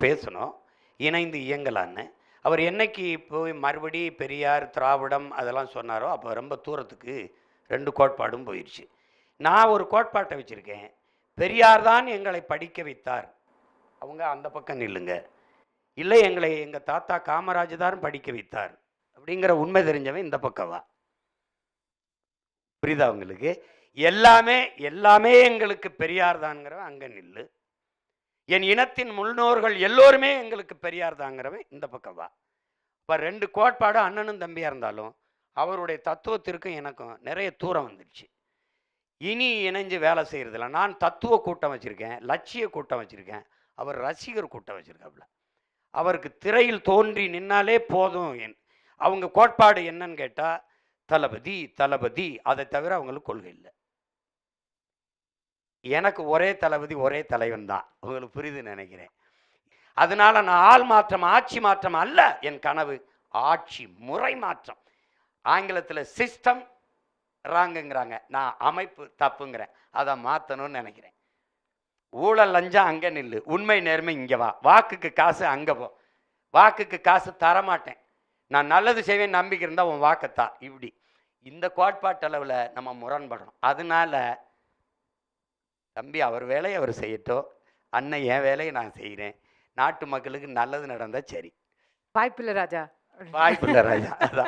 பேசணும், இணைந்து இயங்கலான்னு. அவர் என்னைக்கு போய் மறுபடி பெரியார், திராவிடம் அதெல்லாம் சொன்னாரோ, அப்போ ரொம்ப தூரத்துக்கு 2 கோட்பாடும் போயிடுச்சு. நான் ஒரு கோட்பாட்டை வச்சிருக்கேன். பெரியார் தான் எங்களை படிக்க வைத்தார். அவங்க அந்த பக்கம் நில்லுங்க. இல்லை எங்களை எங்க தாத்தா காமராஜ் தான் படிக்க வைத்தார். அப்படிங்கிற உண்மை தெரிஞ்சவன் இந்த பக்கம் வா. புரியுதா உங்களுக்கு? எல்லாமே எல்லாமே எங்களுக்கு பெரியார் தான்ங்கிறவன் அங்க நில்லு. என் இனத்தின் முன்னோர்கள் எல்லோருமே எங்களுக்கு பெரியார் தாங்கிறவன் இந்த பக்கம் வா. இப்போ 2 கோட்பாடு அண்ணனும் தம்பியாக இருந்தாலும் அவருடைய தத்துவத்திற்கும் எனக்கும் நிறைய தூரம் வந்துடுச்சு. இனி இணைஞ்சு வேலை செய்கிறதில்ல. நான் தத்துவ கூட்டம் வச்சுருக்கேன், லட்சிய கூட்டம் வச்சுருக்கேன், அவர் ரசிகர் கூட்டம் வச்சுருக்காப்புல. அவருக்கு திரையில் தோன்றி நின்னாலே போதும். அவங்க கோட்பாடு என்னன்னு கேட்டால் தளபதி தளபதி, அதை தவிர அவங்களுக்கு கொள்கை இல்லை. எனக்கு ஒரே தளபதி ஒரே தலைவன் தான். உங்களுக்கு புரியுதுன்னு நினைக்கிறேன். அதனால நான் ஆள் மாற்றம் ஆட்சி மாற்றம் அல்ல என் கனவு, ஆட்சி முறை மாற்றம். ஆங்கிலத்தில் சிஸ்டம் ராங்குங்கிறாங்க, நான் அமைப்பு தப்புங்கிறேன். அதை மாற்றணும்னு நினைக்கிறேன். ஊழல் லஞ்சம் அங்கே நில்லு, உண்மை நேர்மை இங்கே வா. வாக்குக்கு காசு அங்கே போ. வாக்குக்கு காசு தரமாட்டேன், நான் நல்லது செய்வேன் நம்பிக்கை இருந்தால் உன் வாக்குத்தான். இப்படி இந்த கோட்பாட்டு அளவில் நம்ம முரண்படணும். அதனால தம்பி அவர் வேலையை அவர் செய்யட்டும், அண்ணன் என் வேலையை நான் செய்கிறேன். நாட்டு மக்களுக்கு நல்லது நடந்தால் சரி. வாய்ப்பில்லை ராஜா, வாய்ப்பில்லை ராஜா. அதான்